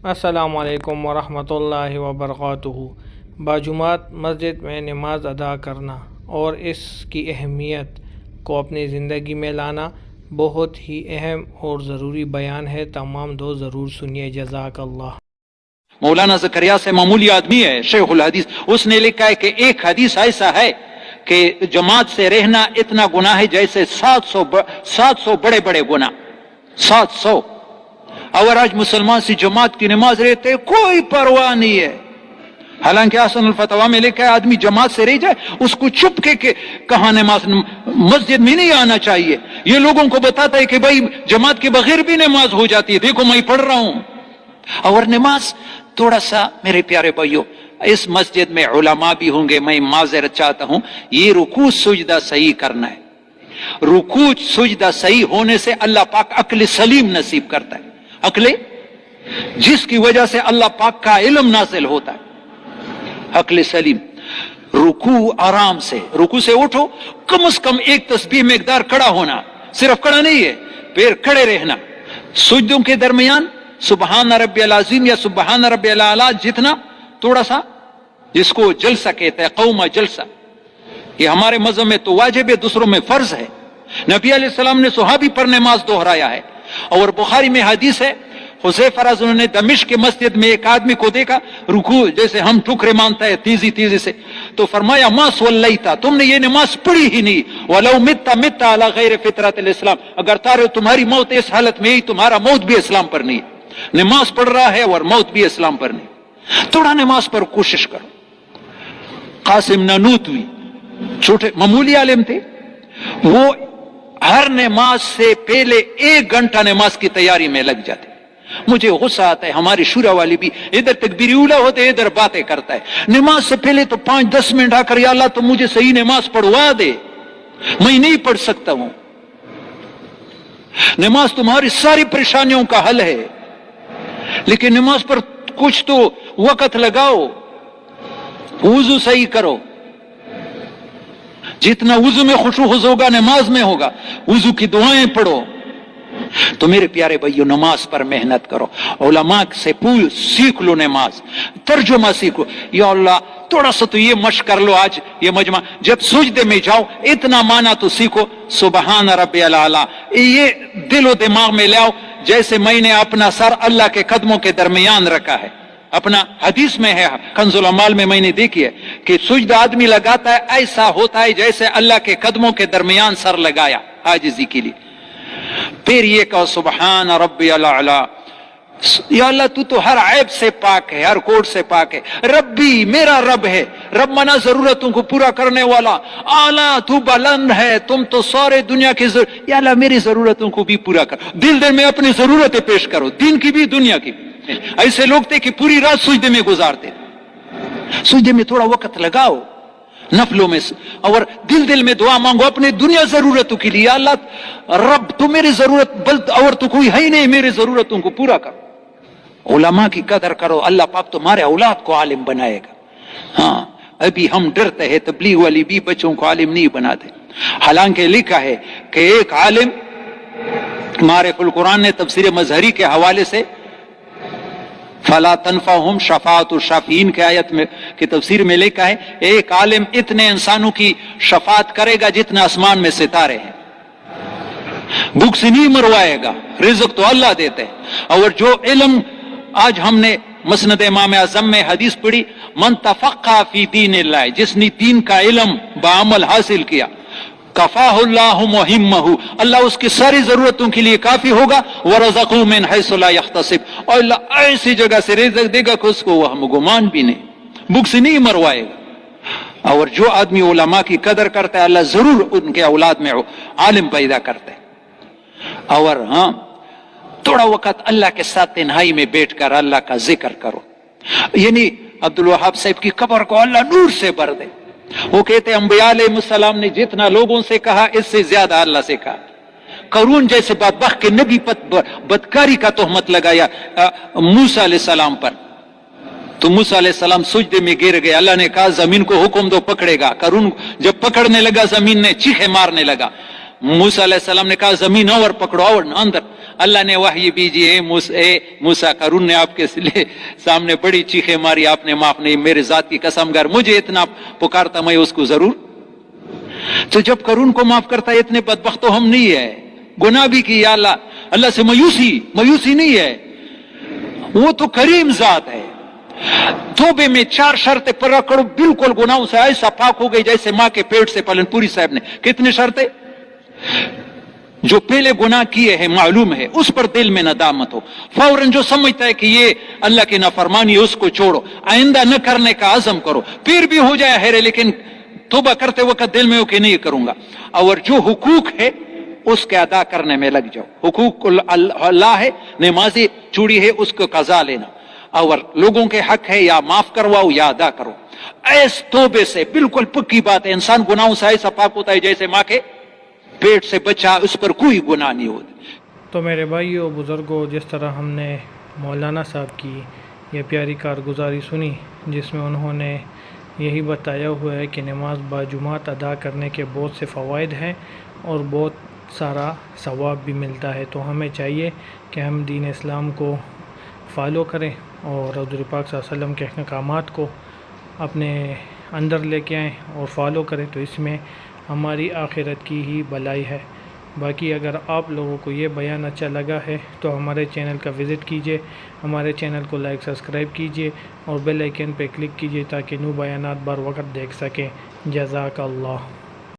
السلام علیکم ورحمۃ اللہ وبرکاتہ۔ باجماعت مسجد میں نماز ادا کرنا اور اس کی اہمیت کو اپنی زندگی میں لانا بہت ہی اہم اور ضروری بیان ہے۔ تمام دوست ضرور سنیے، جزاک اللہ۔ مولانا زکریا سے معمولی آدمی ہے، شیخ الحدیث، اس نے لکھا ہے کہ ایک حدیث ایسا ہے کہ جماعت سے رہنا اتنا گناہ ہے جیسے 700 بڑے بڑے گناہ، 700۔ اور آج مسلمان سی جماعت کی نماز رہتے کوئی پرواہ نہیں ہے، حالانکہ حسن الفتویٰ میں لکھا ہے آدمی جماعت سے رہ جائے اس کو چپ کے کہاں نماز مسجد میں نہیں آنا چاہیے۔ یہ لوگوں کو بتاتا ہے کہ بھائی جماعت کے بغیر بھی نماز ہو جاتی ہے، دیکھو میں پڑھ رہا ہوں۔ اور نماز تھوڑا سا میرے پیارے بھائیو، اس مسجد میں علماء بھی ہوں گے، میں معذرت چاہتا ہوں، یہ رکوع سجدہ صحیح کرنا ہے۔ رکوع سجدہ صحیح ہونے سے اللہ پاک عقل سلیم نصیب کرتا ہے، عقل جس کی وجہ سے اللہ پاک کا علم نازل ہوتا ہے، عقل سلیم۔ رکوع آرام سے، رکوع سے اٹھو، کم از کم ایک تسبیح مقدار کھڑا ہونا، صرف کھڑا نہیں ہے، پھر کھڑے رہنا۔ سجدوں کے درمیان سبحان ربی العظیم یا سبحان ربی الاعلیٰ جتنا تھوڑا سا، جس کو جلسہ کہتے ہیں، قومہ جلسہ، یہ ہمارے مذہب میں تو واجب ہے، دوسروں میں فرض ہے۔ نبی علیہ السلام نے صحابی پر نماز دہرایا ہے، اور بخاری میں حدیث ہے، حذیفہ رضی اللہ عنہ نے دمشق کے مسجد میں ایک آدمی کو دیکھا رکوع جیسے ہم ٹکرے مانتا ہے تیزی سے، تو فرمایا ما صلیتا، تم نے یہ نماز پڑھی ہی نہیں، ولو مت علی غیر فطرت الاسلام، اگر تمہاری موت اس حالت میں ہی، تمہارا موت بھی اسلام پر نہیں ہے۔ نماز پڑھ رہا ہے اور موت بھی اسلام پر نہیں۔ تھوڑا نماز پر کوشش کرو۔ قاسم نانوتوی چھوٹے معمولی عالم تھے، وہ ہر نماز سے پہلے 1 گھنٹہ نماز کی تیاری میں لگ جاتے۔ مجھے غصہ آتا ہے، ہماری شورا والی بھی ادھر تکبیر اولا ہوتے ادھر باتیں کرتا ہے، نماز سے پہلے تو 5-10 منٹ آ کر یا اللہ تو مجھے صحیح نماز پڑھوا دے، میں نہیں پڑھ سکتا ہوں۔ نماز تمہاری ساری پریشانیوں کا حل ہے، لیکن نماز پر کچھ تو وقت لگاؤ، وضو صحیح کرو، جتنا وضو میں خشوع ہوگا نماز میں ہوگا، وضو کی دعائیں پڑھو۔ تو میرے پیارے بھائیو، نماز پر محنت کرو، علماء سے سیکھ لو، نماز ترجمہ سیکھو۔ یا اللہ تھوڑا سا تو یہ مشق کر لو، آج یہ مجمع جب سجدے میں جاؤ اتنا معنی تو سیکھو، سبحان ربی الاعلیٰ، یہ دل و دماغ میں لاؤ، جیسے میں نے اپنا سر اللہ کے قدموں کے درمیان رکھا ہے۔ اپنا حدیث میں ہے، کنز العمال میں نے دیکھی ہے کہ سجدہ آدمی لگاتا ہے ایسا ہوتا ہے جیسے اللہ کے قدموں کے درمیان سر لگایا، عاجزی کے لیے۔ پھر یہ کہو سبحان ربی الاعلیٰ، یا اللہ تو ہر عیب سے پاک ہے، ہر کوڑ سے پاک ہے، ربی میرا رب ہے، رب منا ضرورتوں کو پورا کرنے والا، اعلیٰ تو بلند ہے، تم تو سارے دنیا کی یا اللہ میری ضرورتوں کو بھی پورا کر۔ دل میں اپنی ضرورتیں پیش کرو، دین کی بھی دنیا کی بھی۔ ایسے لوگ تھے کہ پوری رات سجدے میں گزارتے، سجدے میں تھوڑا وقت لگاؤ نفلوں میں، اور دل میں دعا مانگو اپنے دنیا ضرورتوں کے لیے، اللہ رب تو میری ضرورت اور تو کوئی ہے ہی نہیں، میری ضرورتوں کو پورا کرو۔ علماء کی قدر کرو، اللہ پاک تمہارے اولاد کو عالم بنائے گا۔ ہاں ابھی ہم ڈرتے ہیں، تبلیغ والی بھی بچوں کو عالم نہیں بناتے، حالانکہ لکھا ہے کہ ایک عالم، معرف القرآن نے تفسیر مظہری کے حوالے سے فلا تنفعهم شفاعت الشافعین کے آیت میں کی تفسیر میں لکھا ہے، ایک عالم اتنے انسانوں کی شفاعت کرے گا جتنا آسمان میں ستارے ہیں، بھوک سے نہیں مروائے گا، رزق تو اللہ دیتے ہیں۔ اور جو علم آج ہم نے مسند امام اعظم میں حدیث پڑھی، من تفقہ فی دین اللہ، جس نے دین کا علم بعمل حاصل کیا، کفاہ اللہ مہمہ، اللہ اس کی ساری ضرورتوں کے لیے کافی ہوگا، ورزقہ من حیث لا یحتسب، اور اللہ ایسی جگہ سے رزق دے گا کہ اس کو وہ ہم گمان بھی نہیں، بھوک سے نہیں مروائے گا۔ اور جو آدمی علماء کی قدر کرتا ہے اللہ ضرور ان کے اولاد میں عالم پیدا کرتا ہے۔ اور ہاں تھوڑا وقت اللہ کے ساتھ تنہائی میں بیٹھ کر اللہ کا ذکر کرو، یعنی عبدالوہاب صاحب کی قبر کو اللہ نور سے بھر دے۔ وہ کہتے ہیں انبیاء علیہ السلام نے جتنا لوگوں سے کہا اس سے زیادہ اللہ سے کہا۔ قارون جیسے بدبخت کے نبی پر بدکاری کا تہمت لگایا موسیٰ علیہ السلام پر، تو موسیٰ علیہ السلام سجدے میں گر گئے، اللہ نے کہا زمین کو حکم دو پکڑے گا، قارون جب پکڑنے لگا زمین نے چیخے مارنے لگا، موسیٰ علیہ السلام نے کہا زمین اور پکڑو اور اندر، اللہ نے وحی بھیجی ہے موسیٰ قارون نے آپ کے سامنے بڑی چیخیں ماری، آپ نے معاف نہیں، میرے ذات کی قسم گر مجھے اتنا پکارتا میں اس کو ضرور. تو جب قارون کو معاف کرتا ہے، اتنے بدبخت تو ہم نہیں ہے، گناہ بھی کی، یا اللہ سے مایوسی نہیں ہے، وہ تو کریم ذات ہے. توبے میں 4 شرطیں پورا کرو، بالکل گناہوں سے ایسا پاک ہو گئی جیسے ماں کے پیٹ سے پلن پوری صاحب نے. کتنے شرطیں؟ جو پہلے گناہ کیے ہیں معلوم ہے، اس پر دل میں ندامت ہو، فوراً جو سمجھتا ہے کہ یہ اللہ کی نافرمانی ہے اس کو چھوڑو، آئندہ نہ کرنے کا عزم کرو، پھر بھی ہو جائے ہیرے لیکن توبہ کرتے وقت دل میں ہو کہ نہیں کروں گا. اور جو حقوق ہے اس کے ادا کرنے میں لگ جاؤ. حقوق اللہ ہے، نمازی چوڑی ہے، اس کو قضا لینا، اور لوگوں کے حق ہے یا معاف کرواؤ یا ادا کرو. ایس توبے سے بالکل پکی بات ہے، انسان گناہوں سے ایسا پاک ہوتا ہے جیسے ماں کے پیٹ سے بچہ، اس پر کوئی گناہ نہیں ہوتا. تو میرے بھائیو بزرگوں، جس طرح ہم نے مولانا صاحب کی یہ پیاری کارگزاری سنی، جس میں انہوں نے یہی بتایا ہوا ہے کہ نماز باجماعت ادا کرنے کے بہت سے فوائد ہیں اور بہت سارا ثواب بھی ملتا ہے. تو ہمیں چاہیے کہ ہم دین اسلام کو فالو کریں اور حضور پاک صلی اللہ علیہ وسلم کے احکامات کو اپنے اندر لے کے آئیں اور فالو کریں، تو اس میں ہماری آخرت کی ہی بھلائی ہے. باقی اگر آپ لوگوں کو یہ بیان اچھا لگا ہے تو ہمارے چینل کا وزٹ کیجئے، ہمارے چینل کو لائک سبسکرائب کیجئے اور بیل آئیکن پہ کلک کیجئے تاکہ نو بیانات بر وقت دیکھ سکیں. جزاک اللہ.